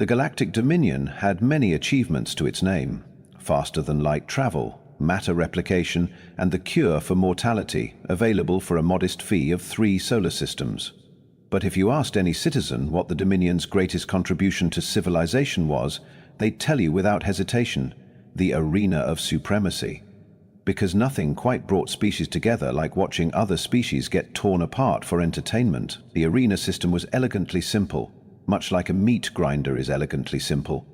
The Galactic Dominion had many achievements to its name: faster-than-light travel, matter replication, and the cure for mortality, available for a modest fee of 3 solar systems. But if you asked any citizen what the Dominion's greatest contribution to civilization was, they'd tell you without hesitation: the arena of supremacy. Because nothing quite brought species together like watching other species get torn apart for entertainment. The arena system was elegantly simple, much like a meat grinder is elegantly simple.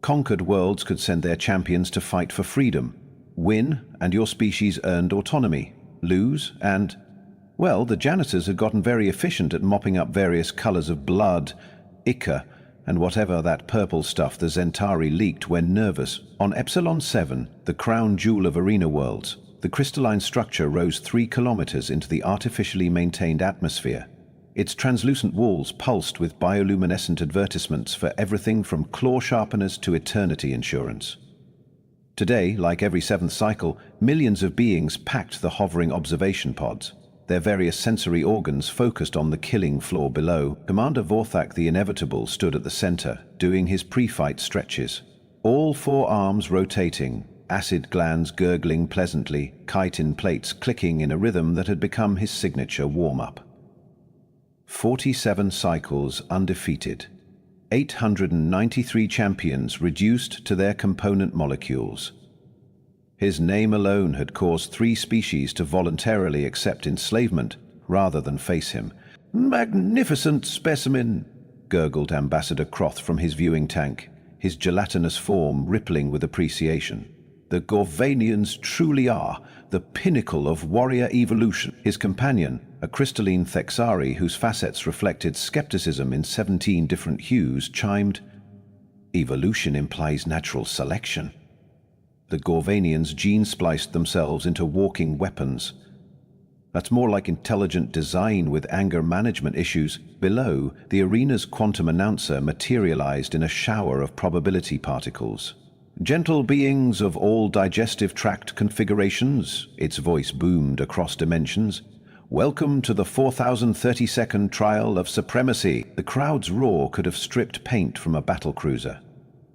Conquered worlds could send their champions to fight for freedom. Win, and your species earned autonomy. Lose, and, well, the janitors had gotten very efficient at mopping up various colors of blood, ichor, and whatever that purple stuff the Zentari leaked when nervous. On Epsilon 7, the crown jewel of arena worlds, the crystalline structure rose 3 kilometers into the artificially maintained atmosphere. Its translucent walls pulsed with bioluminescent advertisements for everything from claw sharpeners to eternity insurance. Today, like every 7th cycle, millions of beings packed the hovering observation pods, their various sensory organs focused on the killing floor below. Commander Vorthak the Inevitable stood at the center, doing his pre-fight stretches. All 4 arms rotating, acid glands gurgling pleasantly, chitin plates clicking in a rhythm that had become his signature warm-up. 47 cycles undefeated. 893 champions reduced to their component molecules. His name alone had caused 3 species to voluntarily accept enslavement rather than face him. "Magnificent specimen," gurgled Ambassador Croth from his viewing tank, his gelatinous form rippling with appreciation. "The Gorvanians truly are the pinnacle of warrior evolution." His companion, a crystalline Thexari whose facets reflected skepticism in 17 different hues, chimed, "Evolution implies natural selection." The Gorvanians gene-spliced themselves into walking weapons. That's more like intelligent design with anger management issues. Below, the arena's quantum announcer materialized in a shower of probability particles. "Gentle beings of all digestive tract configurations," its voice boomed across dimensions, "welcome to the 4032nd trial of supremacy." The crowd's roar could have stripped paint from a battlecruiser.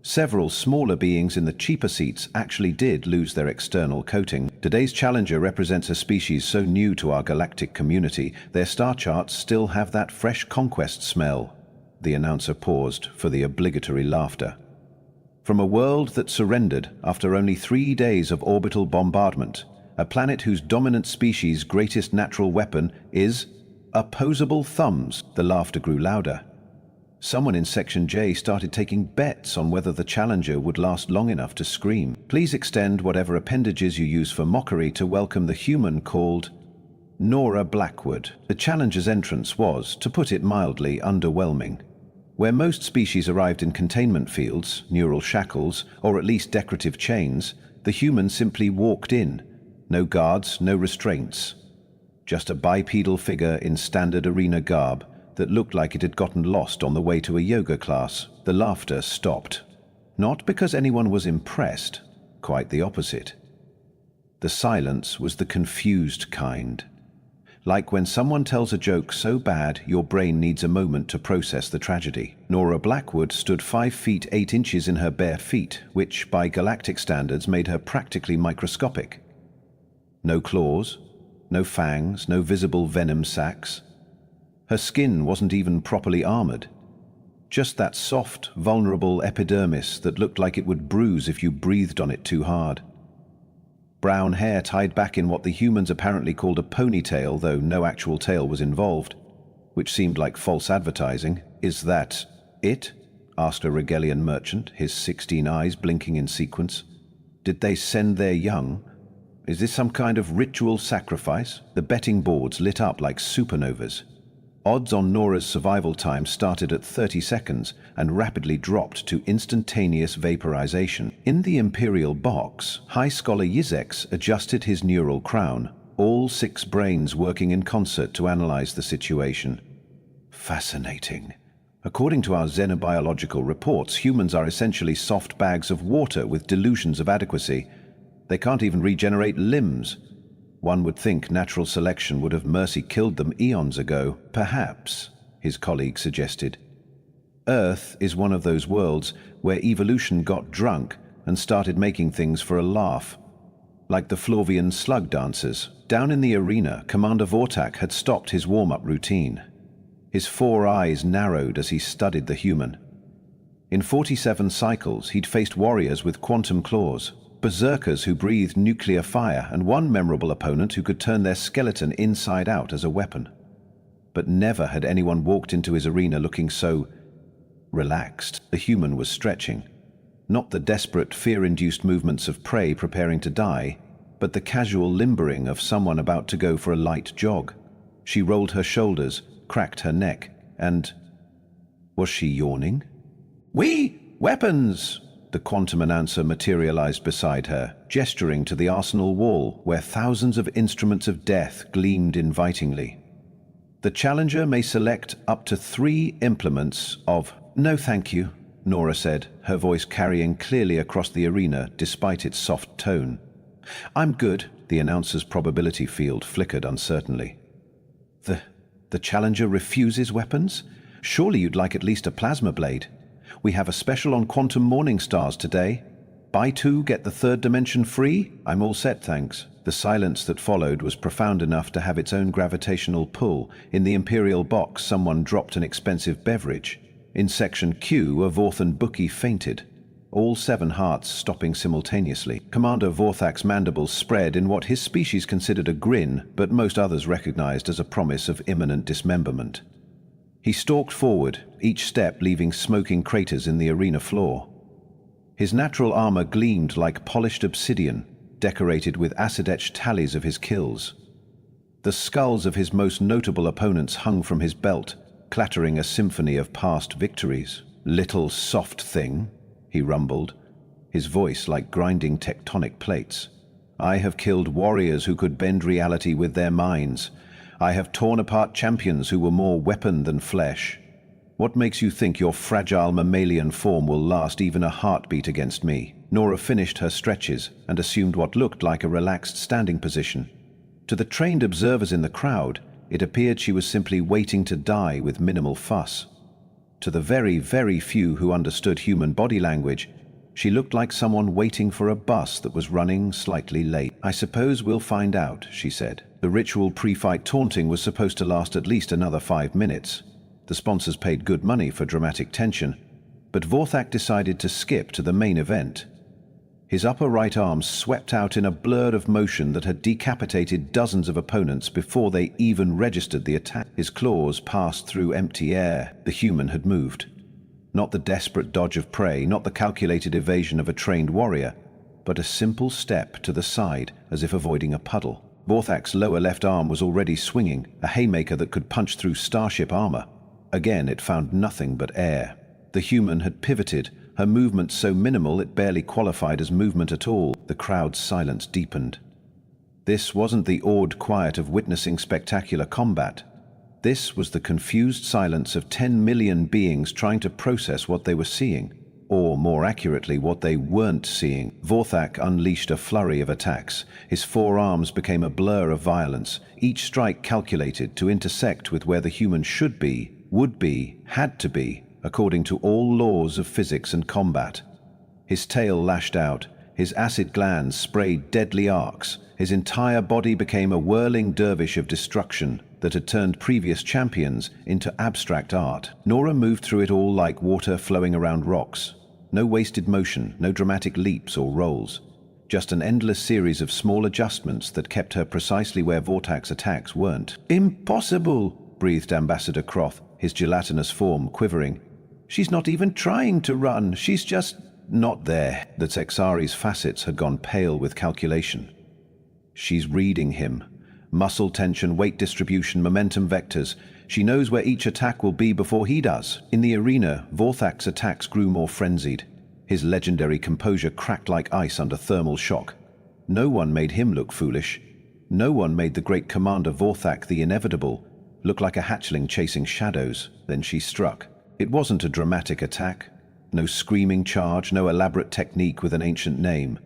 Several smaller beings in the cheaper seats actually did lose their external coating. Today's challenger represents a species so new to our galactic community, their star charts still have that fresh conquest smell. The announcer paused for the obligatory laughter. From a world that surrendered after only 3 days of orbital bombardment, a planet whose dominant species' greatest natural weapon is opposable thumbs. The laughter grew louder. Someone in Section J started taking bets on whether the challenger would last long enough to scream. Please extend whatever appendages you use for mockery to welcome the human called Nora Blackwood. The challenger's entrance was, to put it mildly, underwhelming. Where most species arrived in containment fields, neural shackles, or at least decorative chains, the human simply walked in. No guards, no restraints. Just a bipedal figure in standard arena garb that looked like it had gotten lost on the way to a yoga class. The laughter stopped. Not because anyone was impressed, quite the opposite. The silence was the confused kind. Like when someone tells a joke so bad your brain needs a moment to process the tragedy. Nora Blackwood stood 5 feet 8 inches in her bare feet, which by galactic standards made her practically microscopic. No claws, no fangs, no visible venom sacs. Her skin wasn't even properly armored. Just that soft, vulnerable epidermis that looked like it would bruise if you breathed on it too hard. Brown hair tied back in what the humans apparently called a ponytail, though no actual tail was involved, which seemed like false advertising. "Is that it?" asked a Regalian merchant, his 16 eyes blinking in sequence. "Did they send their young? Is this some kind of ritual sacrifice?" The betting boards lit up like supernovas. Odds on Nora's survival time started at 30 seconds and rapidly dropped to instantaneous vaporization. In the Imperial box, High Scholar Yizex adjusted his neural crown, all 6 brains working in concert to analyze the situation. Fascinating. According to our xenobiological reports, humans are essentially soft bags of water with delusions of adequacy. They can't even regenerate limbs. One would think natural selection would have mercy killed them eons ago. Perhaps, his colleague suggested. Earth is one of those worlds where evolution got drunk and started making things for a laugh. Like the Flavian slug dancers, down in the arena, Commander Vortak had stopped his warm-up routine. His 4 eyes narrowed as he studied the human. In 47 cycles, he'd faced warriors with quantum claws, berserkers who breathed nuclear fire, and one memorable opponent who could turn their skeleton inside out as a weapon. But never had anyone walked into his arena looking so relaxed. The human was stretching. Not the desperate, fear-induced movements of prey preparing to die, but the casual limbering of someone about to go for a light jog. She rolled her shoulders, cracked her neck, and... was she yawning? Weapons! The quantum announcer materialized beside her, gesturing to the arsenal wall where thousands of instruments of death gleamed invitingly. The challenger may select up to 3 implements of... No, thank you, Nora said, her voice carrying clearly across the arena despite its soft tone. I'm good, the announcer's probability field flickered uncertainly. The challenger refuses weapons? Surely you'd like at least a plasma blade. We have a special on quantum morning stars today. Buy 2, get the 3rd dimension free? I'm all set, thanks. The silence that followed was profound enough to have its own gravitational pull. In the Imperial box, someone dropped an expensive beverage. In Section Q, a Vorthan bookie fainted. All 7 hearts stopping simultaneously. Commander Vorthak's mandibles spread in what his species considered a grin, but most others recognized as a promise of imminent dismemberment. He stalked forward, each step leaving smoking craters in the arena floor. His natural armor gleamed like polished obsidian, decorated with acid-etched tallies of his kills. The skulls of his most notable opponents hung from his belt, clattering a symphony of past victories. Little soft thing, he rumbled, his voice like grinding tectonic plates. I have killed warriors who could bend reality with their minds. I have torn apart champions who were more weapon than flesh. What makes you think your fragile mammalian form will last even a heartbeat against me? Nora finished her stretches and assumed what looked like a relaxed standing position. To the trained observers in the crowd, it appeared she was simply waiting to die with minimal fuss. To the very, very few who understood human body language, she looked like someone waiting for a bus that was running slightly late. I suppose we'll find out, she said. The ritual pre-fight taunting was supposed to last at least another 5 minutes. The sponsors paid good money for dramatic tension, but Vorthak decided to skip to the main event. His upper right arm swept out in a blur of motion that had decapitated dozens of opponents before they even registered the attack. His claws passed through empty air. The human had moved. Not the desperate dodge of prey, not the calculated evasion of a trained warrior, but a simple step to the side as if avoiding a puddle. Vorthak's lower left arm was already swinging, a haymaker that could punch through starship armor. Again, it found nothing but air. The human had pivoted, her movement so minimal it barely qualified as movement at all. The crowd's silence deepened. This wasn't the awed quiet of witnessing spectacular combat. This was the confused silence of 10 million beings trying to process what they were seeing, or more accurately, what they weren't seeing. Vorthak unleashed a flurry of attacks. His 4 arms became a blur of violence, each strike calculated to intersect with where the human should be, would be, had to be, according to all laws of physics and combat. His tail lashed out, his acid glands sprayed deadly arcs, his entire body became a whirling dervish of destruction that had turned previous champions into abstract art. Nora moved through it all like water flowing around rocks. No wasted motion, no dramatic leaps or rolls. Just an endless series of small adjustments that kept her precisely where Vortak's attacks weren't. Impossible, breathed Ambassador Croth, his gelatinous form quivering. She's not even trying to run, she's just not there. The Texari's facets had gone pale with calculation. She's reading him. Muscle tension, weight distribution, momentum vectors. She knows where each attack will be before he does. In the arena, Vorthak's attacks grew more frenzied. His legendary composure cracked like ice under thermal shock. No one made him look foolish. No one made the great Commander Vorthak the inevitable look like a hatchling chasing shadows. Then she struck. It wasn't a dramatic attack. No screaming charge, no elaborate technique with an ancient name.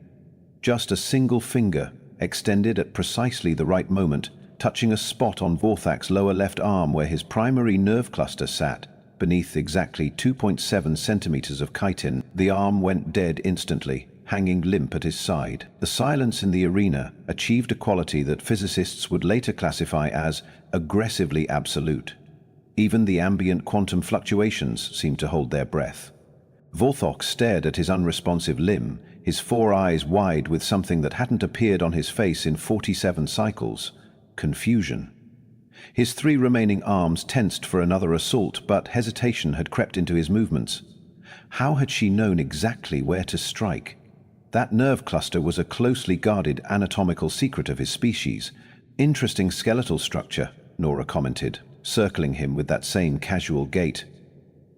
Just a single finger, extended at precisely the right moment, touching a spot on Vorthak's lower left arm where his primary nerve cluster sat, beneath exactly 2.7 centimeters of chitin. The arm went dead instantly, hanging limp at his side. The silence in the arena achieved a quality that physicists would later classify as aggressively absolute. Even the ambient quantum fluctuations seemed to hold their breath. Vorthok stared at his unresponsive limb, his four eyes wide with something that hadn't appeared on his face in 47 cycles: confusion. His three remaining arms tensed for another assault, but hesitation had crept into his movements. How had she known exactly where to strike? That nerve cluster was a closely guarded anatomical secret of his species. Interesting skeletal structure, Nora commented, circling him with that same casual gait.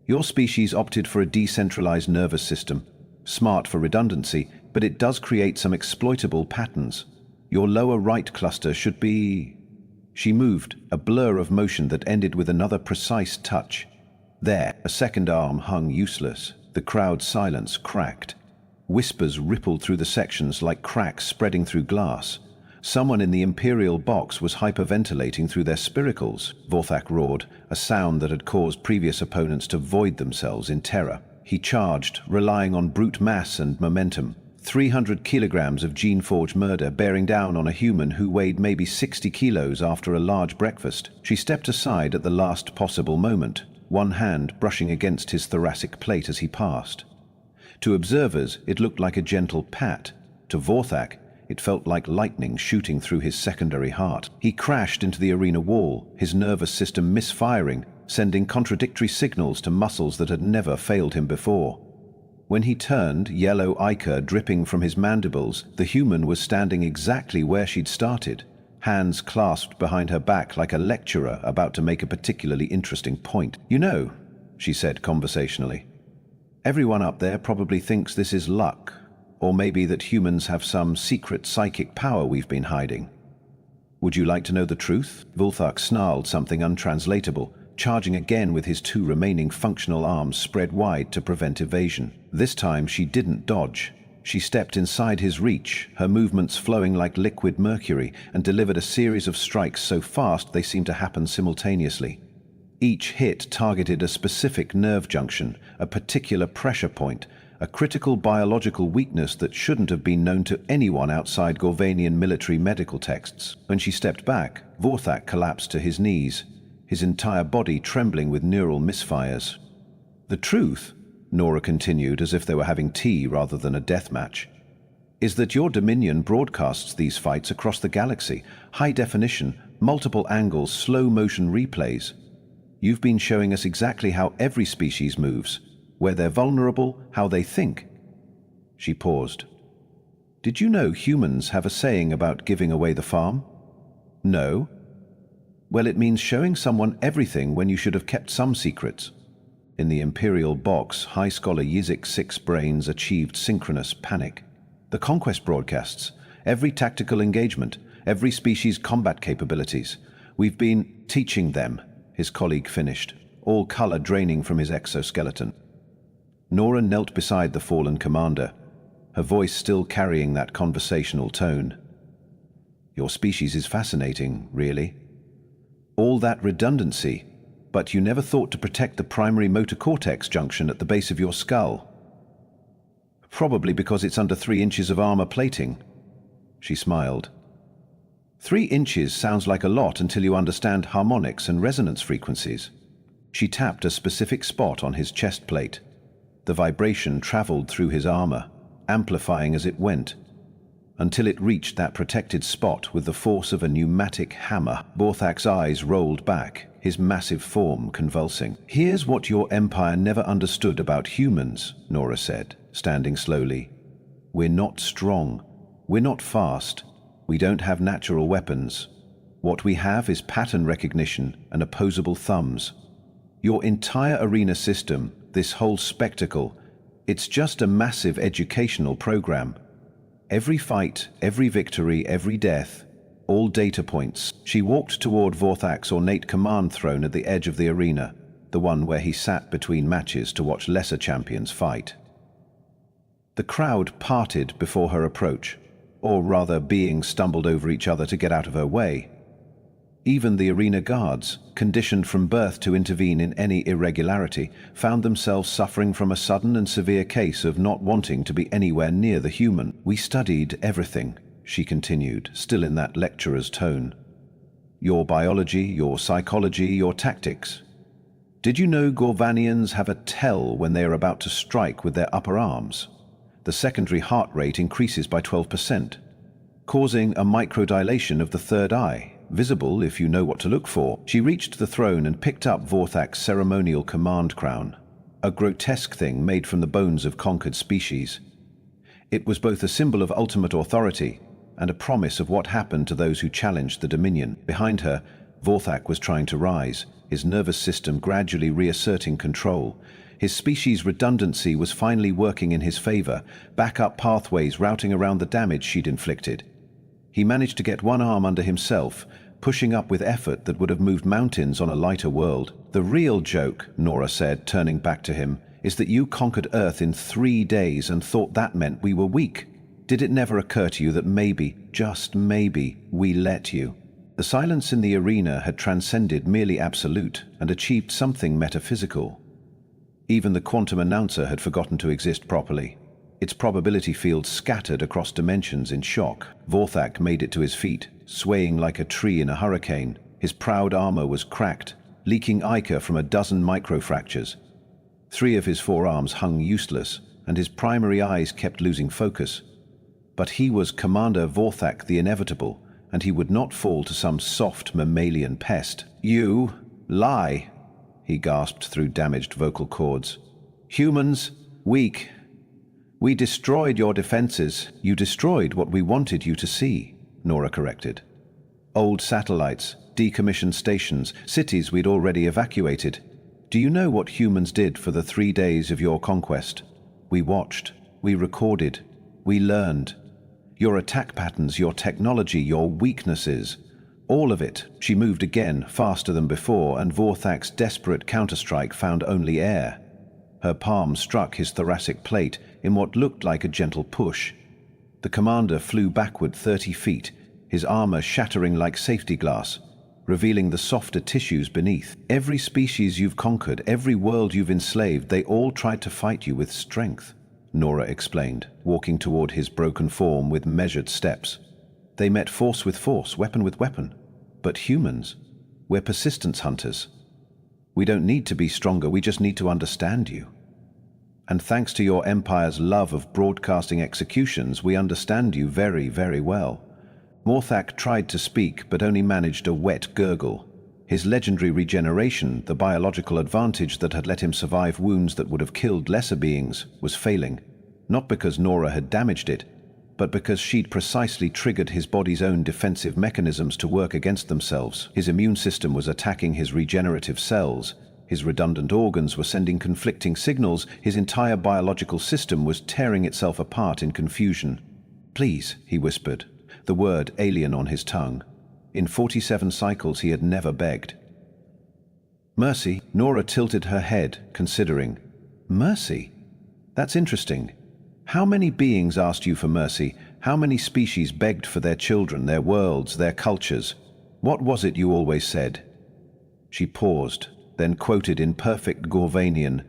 Your species opted for a decentralized nervous system, smart for redundancy, but it does create some exploitable patterns. Your lower right cluster should be... She moved, a blur of motion that ended with another precise touch. There, a second arm hung useless. The crowd's silence cracked. Whispers rippled through the sections like cracks spreading through glass. Someone in the Imperial box was hyperventilating through their spiracles, Vorthak roared, a sound that had caused previous opponents to void themselves in terror. He charged, relying on brute mass and momentum. 300 kilograms of gene-forged murder bearing down on a human who weighed maybe 60 kilos after a large breakfast. She stepped aside at the last possible moment, one hand brushing against his thoracic plate as he passed. To observers, it looked like a gentle pat. To Vorthak, it felt like lightning shooting through his secondary heart. He crashed into the arena wall, his nervous system misfiring, sending contradictory signals to muscles that had never failed him before. When he turned, yellow ichor dripping from his mandibles, the human was standing exactly where she'd started, hands clasped behind her back like a lecturer about to make a particularly interesting point. "You know," she said conversationally, "everyone up there probably thinks this is luck, or maybe that humans have some secret psychic power we've been hiding. Would you like to know the truth?" Vorthak snarled something untranslatable, charging again with his two remaining functional arms spread wide to prevent evasion. This time she didn't dodge. She stepped inside his reach, her movements flowing like liquid mercury, and delivered a series of strikes so fast they seemed to happen simultaneously. Each hit targeted a specific nerve junction, a particular pressure point, a critical biological weakness that shouldn't have been known to anyone outside Gorvanian military medical texts. When she stepped back, Vorthak collapsed to his knees, his entire body trembling with neural misfires. "The truth," Nora continued as if they were having tea rather than a death match, "is that your Dominion broadcasts these fights across the galaxy. High definition, multiple angles, slow motion replays. You've been showing us exactly how every species moves, where they're vulnerable, how they think." She paused. "Did you know humans have a saying about giving away the farm?" "No." "Well, it means showing someone everything when you should have kept some secrets." In the Imperial box, High Scholar Yizik Six Brains achieved synchronous panic. "The conquest broadcasts, every tactical engagement, every species' combat capabilities. We've been teaching them," his colleague finished, all color draining from his exoskeleton. Nora knelt beside the fallen commander, her voice still carrying that conversational tone. "Your species is fascinating, really. All that redundancy, but you never thought to protect the primary motor cortex junction at the base of your skull. Probably because it's under 3 inches of armor plating." She smiled. 3 inches sounds like a lot until you understand harmonics and resonance frequencies." She tapped a specific spot on his chest plate. The vibration traveled through his armor, amplifying as it went, until it reached that protected spot with the force of a pneumatic hammer. Vorthak's eyes rolled back, his massive form convulsing. "Here's what your empire never understood about humans," Nora said, standing slowly. "We're not strong. We're not fast. We don't have natural weapons. What we have is pattern recognition and opposable thumbs. Your entire arena system, this whole spectacle, it's just a massive educational program. Every fight, every victory, every death, all data points." She walked toward Vorthak's ornate command throne at the edge of the arena, the one where he sat between matches to watch lesser champions fight. The crowd parted before her approach, or rather beings stumbled over each other to get out of her way. Even the arena guards, conditioned from birth to intervene in any irregularity, found themselves suffering from a sudden and severe case of not wanting to be anywhere near the human. "We studied everything," she continued, still in that lecturer's tone. "Your biology, your psychology, your tactics. Did you know Gorvanians have a tell when they are about to strike with their upper arms? The secondary heart rate increases by 12%, causing a microdilation of the third eye, visible if you know what to look for." She reached the throne and picked up Vorthak's ceremonial command crown, a grotesque thing made from the bones of conquered species. It was both a symbol of ultimate authority and a promise of what happened to those who challenged the dominion. Behind her, Vorthak was trying to rise, his nervous system gradually reasserting control. His species' redundancy was finally working in his favor, backup pathways routing around the damage she'd inflicted. He managed to get one arm under himself, pushing up with effort that would have moved mountains on a lighter world. "The real joke," Nora said, turning back to him, "is that you conquered Earth in 3 days and thought that meant we were weak. Did it never occur to you that maybe, just maybe, we let you?" The silence in the arena had transcended merely absolute and achieved something metaphysical. Even the quantum announcer had forgotten to exist properly. Its probability field scattered across dimensions in shock. Vorthak made it to his feet, swaying like a tree in a hurricane. His proud armor was cracked, leaking ichor from a dozen microfractures. 3 of his forearms hung useless, and his primary eyes kept losing focus. But he was Commander Vorthak the Inevitable, and he would not fall to some soft mammalian pest. "You lie," he gasped through damaged vocal cords. "Humans, weak. We destroyed your defenses." "You destroyed what we wanted you to see," Nora corrected. "Old satellites, decommissioned stations, cities we'd already evacuated. Do you know what humans did for the 3 days of your conquest? We watched, we recorded, we learned. Your attack patterns, your technology, your weaknesses. All of it." She moved again, faster than before, and Vorthak's desperate counterstrike found only air. Her palm struck his thoracic plate in what looked like a gentle push. The commander flew backward 30 feet, his armor shattering like safety glass, revealing the softer tissues beneath. "Every species you've conquered, every world you've enslaved, they all tried to fight you with strength," Nora explained, walking toward his broken form with measured steps. "They met force with force, weapon with weapon. But humans, we're persistence hunters. We don't need to be stronger, we just need to understand you. And thanks to your empire's love of broadcasting executions, we understand you very, very well." Vorthak tried to speak, but only managed a wet gurgle. His legendary regeneration, the biological advantage that had let him survive wounds that would have killed lesser beings, was failing. Not because Nora had damaged it, but because she'd precisely triggered his body's own defensive mechanisms to work against themselves. His immune system was attacking his regenerative cells. His redundant organs were sending conflicting signals. His entire biological system was tearing itself apart in confusion. "Please," he whispered, the word alien on his tongue. In 47 cycles he had never begged. "Mercy?" Nora tilted her head, considering. "Mercy? That's interesting. How many beings asked you for mercy? How many species begged for their children, their worlds, their cultures? What was it you always said?" She paused, then quoted in perfect Gorvanian,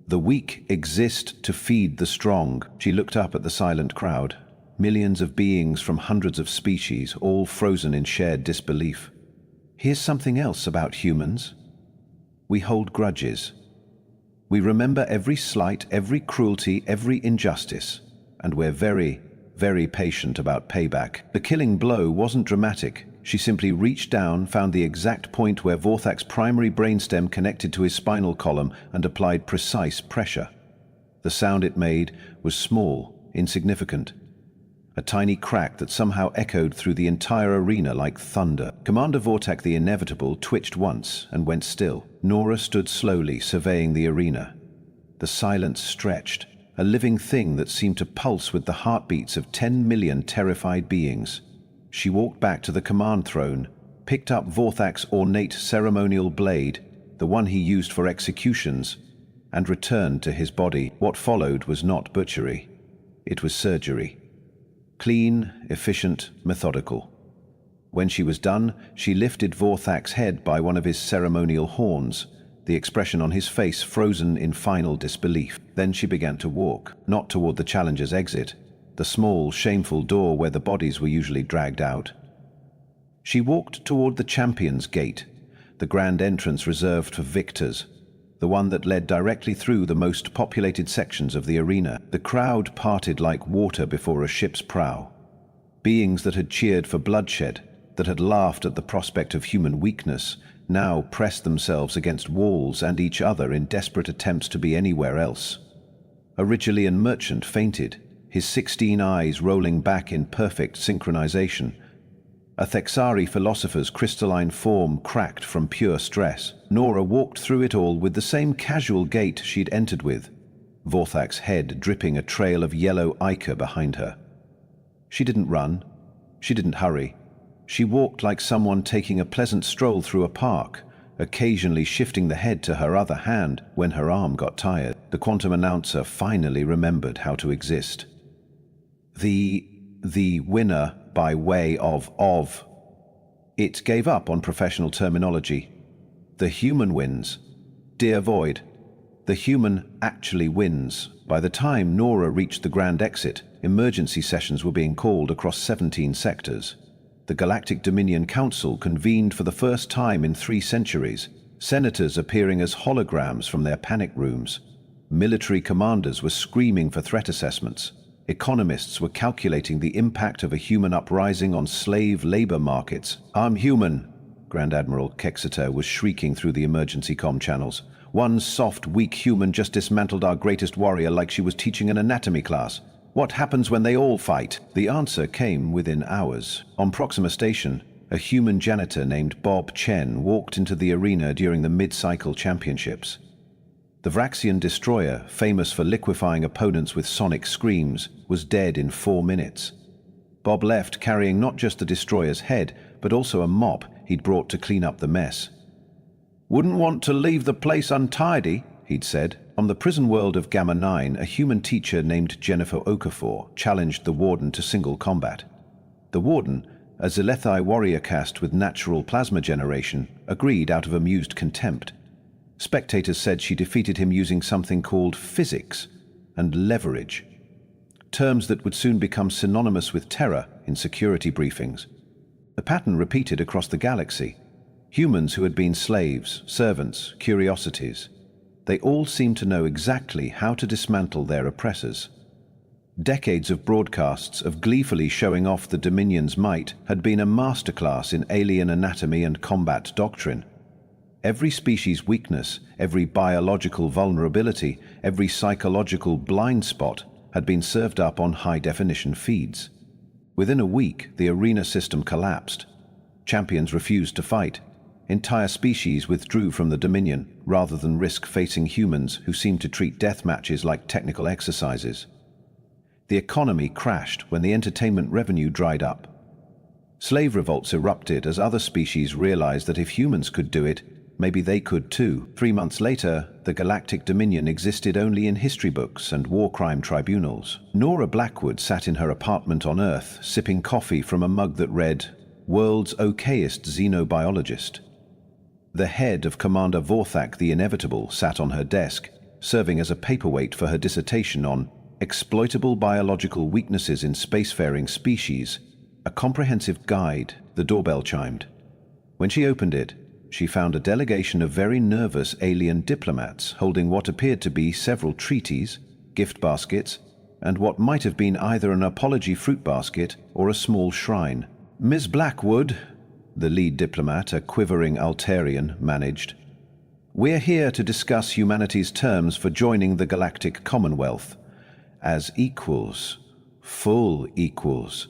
"The weak exist to feed the strong." She looked up at the silent crowd. Millions of beings from hundreds of species, all frozen in shared disbelief. "Here's something else about humans. We hold grudges. We remember every slight, every cruelty, every injustice. And we're very, very patient about payback." The killing blow wasn't dramatic. She simply reached down, found the exact point where Vorthak's primary brainstem connected to his spinal column, and applied precise pressure. The sound it made was small, insignificant. A tiny crack that somehow echoed through the entire arena like thunder. Commander Vorthak the Inevitable twitched once and went still. Nora stood slowly, surveying the arena. The silence stretched, a living thing that seemed to pulse with the heartbeats of 10 million terrified beings. She walked back to the command throne, picked up Vorthak's ornate ceremonial blade, the one he used for executions, and returned to his body. What followed was not butchery. It was surgery. Clean, efficient, methodical. When she was done, she lifted Vorthak's head by one of his ceremonial horns, the expression on his face frozen in final disbelief. Then she began to walk, not toward the challenger's exit, the small, shameful door where the bodies were usually dragged out. She walked toward the champion's gate, the grand entrance reserved for victors, the one that led directly through the most populated sections of the arena. The crowd parted like water before a ship's prow. Beings that had cheered for bloodshed, that had laughed at the prospect of human weakness, now pressed themselves against walls and each other in desperate attempts to be anywhere else. A Rigelian merchant fainted, his 16 eyes rolling back in perfect synchronization. A Thexari philosopher's crystalline form cracked from pure stress. Nora walked through it all with the same casual gait she'd entered with, Vorthak's head dripping a trail of yellow ichor behind her. She didn't run. She didn't hurry. She walked like someone taking a pleasant stroll through a park, occasionally shifting the head to her other hand when her arm got tired. The quantum announcer finally remembered how to exist. The winner by way of. It gave up on professional terminology. The human wins. Dear Void, the human actually wins. By the time Nora reached the grand exit, emergency sessions were being called across 17 sectors. The Galactic Dominion Council convened for the first time in 3 centuries, senators appearing as holograms from their panic rooms. Military commanders were screaming for threat assessments. Economists were calculating the impact of a human uprising on slave labor markets. "I'm human," Grand Admiral Kexeter was shrieking through the emergency comm channels. "One soft, weak human just dismantled our greatest warrior like she was teaching an anatomy class. What happens when they all fight?" The answer came within hours. On Proxima Station, a human janitor named Bob Chen walked into the arena during the mid-cycle championships. The Vraxian destroyer, famous for liquefying opponents with sonic screams, was dead in 4 minutes. Bob left carrying not just the destroyer's head, but also a mop he'd brought to clean up the mess. "Wouldn't want to leave the place untidy," he'd said. On the prison world of Gamma 9, a human teacher named Jennifer Okafor challenged the Warden to single combat. The Warden, a Zilethai warrior caste with natural plasma generation, agreed out of amused contempt. Spectators said she defeated him using something called physics and leverage, terms that would soon become synonymous with terror in security briefings. The pattern repeated across the galaxy. Humans who had been slaves, servants, curiosities. They all seemed to know exactly how to dismantle their oppressors. Decades of broadcasts of gleefully showing off the Dominion's might had been a masterclass in alien anatomy and combat doctrine. Every species' weakness, every biological vulnerability, every psychological blind spot had been served up on high-definition feeds. Within a week, the arena system collapsed. Champions refused to fight. Entire species withdrew from the Dominion, rather than risk facing humans who seemed to treat death matches like technical exercises. The economy crashed when the entertainment revenue dried up. Slave revolts erupted as other species realized that if humans could do it, maybe they could too. 3 months later, the Galactic Dominion existed only in history books and war crime tribunals. Nora Blackwood sat in her apartment on Earth, sipping coffee from a mug that read, "World's okayest xenobiologist." The head of Commander Vorthak the Inevitable sat on her desk, serving as a paperweight for her dissertation on Exploitable Biological Weaknesses in Spacefaring Species, a comprehensive guide. The doorbell chimed. When she opened it, she found a delegation of very nervous alien diplomats holding what appeared to be several treaties, gift baskets, and what might have been either an apology fruit basket or a small shrine. "Ms. Blackwood," the lead diplomat, a quivering Altarian, managed, "we're here to discuss humanity's terms for joining the Galactic Commonwealth. As equals, full equals,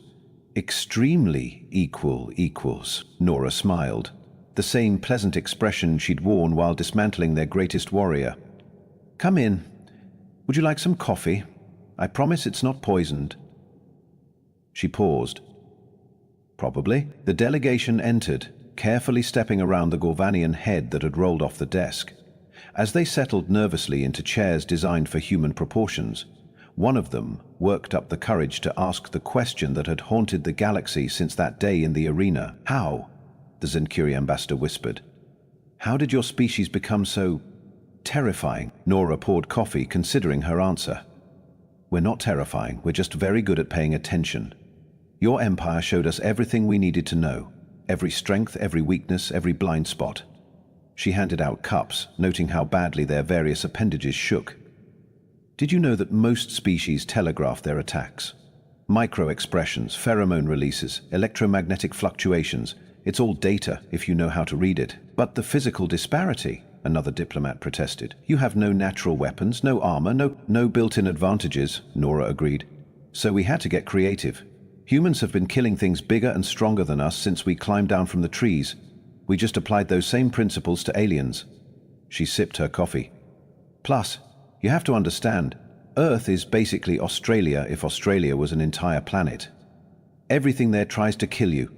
extremely equal equals." Nora smiled, the same pleasant expression she'd worn while dismantling their greatest warrior. "Come in. Would you like some coffee? I promise it's not poisoned." She paused. "Probably." The delegation entered, carefully stepping around the Gorvanian head that had rolled off the desk. As they settled nervously into chairs designed for human proportions, One of them worked up the courage to ask the question that had haunted the galaxy since that day in the arena. "How?" the Zenkuri ambassador whispered. "How did your species become so terrifying?" Nora poured coffee, considering her answer. "We're not terrifying, we're just very good at paying attention. Your empire showed us everything we needed to know. Every strength, every weakness, every blind spot." She handed out cups, noting how badly their various appendages shook. "Did you know that most species telegraph their attacks? Micro-expressions, pheromone releases, electromagnetic fluctuations, it's all data if you know how to read it. But the physical disparity," another diplomat protested. "You have no natural weapons, no armor, no built-in advantages," Nora agreed. "So we had to get creative. Humans have been killing things bigger and stronger than us since we climbed down from the trees. We just applied those same principles to aliens." She sipped her coffee. "Plus, you have to understand, Earth is basically Australia if Australia was an entire planet. Everything there tries to kill you.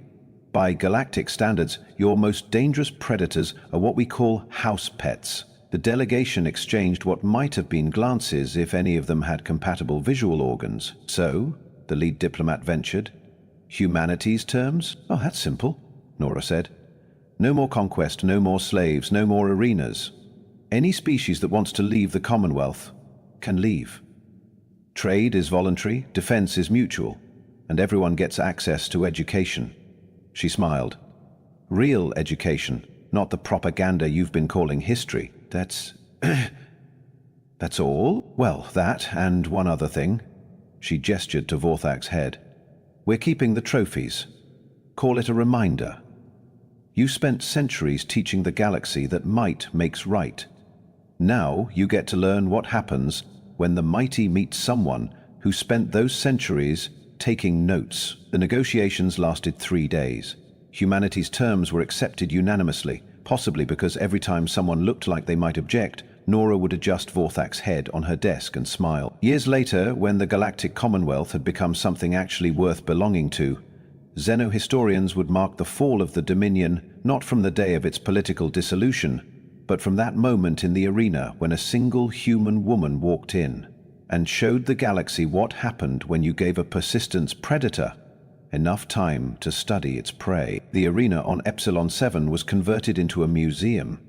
By galactic standards, your most dangerous predators are what we call house pets." The delegation exchanged what might have been glances if any of them had compatible visual organs. "So," the lead diplomat ventured, "humanity's terms?" "Oh, that's simple," Nora said. "No more conquest, no more slaves, no more arenas. Any species that wants to leave the Commonwealth can leave. Trade is voluntary, defense is mutual, and everyone gets access to education." She smiled. "Real education, not the propaganda you've been calling history. That's all?" "Well, that and one other thing." She gestured to Vorthak's head. "We're keeping the trophies. Call it a reminder. You spent centuries teaching the galaxy that might makes right. Now you get to learn what happens when the mighty meet someone who spent those centuries taking notes." The negotiations lasted 3 days. Humanity's terms were accepted unanimously, possibly because every time someone looked like they might object, Nora would adjust Vorthak's head on her desk and smile. Years later, when the Galactic Commonwealth had become something actually worth belonging to, Xenohistorians would mark the fall of the Dominion not from the day of its political dissolution, but from that moment in the arena when a single human woman walked in and showed the galaxy what happened when you gave a persistence predator enough time to study its prey. The arena on Epsilon 7 was converted into a museum.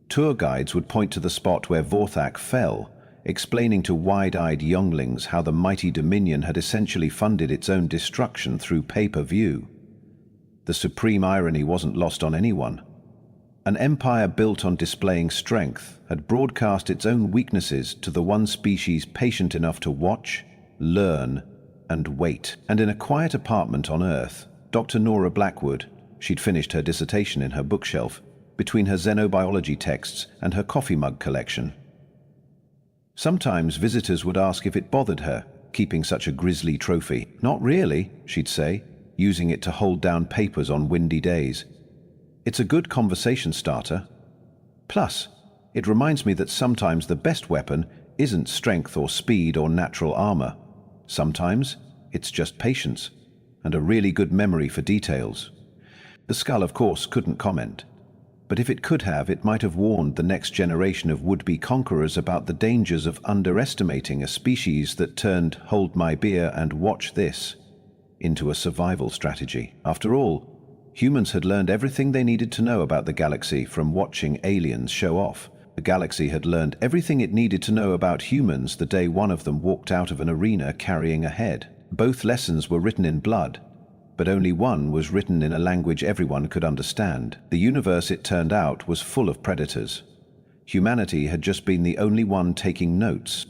Tour guides would point to the spot where Vorthak fell, explaining to wide-eyed younglings how the mighty Dominion had essentially funded its own destruction through pay-per-view. The supreme irony wasn't lost on anyone. An empire built on displaying strength had broadcast its own weaknesses to the one species patient enough to watch, learn, and wait. And in a quiet apartment on Earth, Dr. Nora Blackwood, she'd finished her dissertation in her bookshelf, between her xenobiology texts and her coffee mug collection. Sometimes visitors would ask if it bothered her, keeping such a grisly trophy. "Not really," she'd say, using it to hold down papers on windy days. "It's a good conversation starter. Plus, it reminds me that sometimes the best weapon isn't strength or speed or natural armor. Sometimes it's just patience and a really good memory for details." The skull, of course, couldn't comment. But if it could have, it might have warned the next generation of would-be conquerors about the dangers of underestimating a species that turned "hold my beer and watch this" into a survival strategy. After all, humans had learned everything they needed to know about the galaxy from watching aliens show off. The galaxy had learned everything it needed to know about humans the day one of them walked out of an arena carrying a head. Both lessons were written in blood, but only one was written in a language everyone could understand. The universe, it turned out, was full of predators. Humanity had just been the only one taking notes.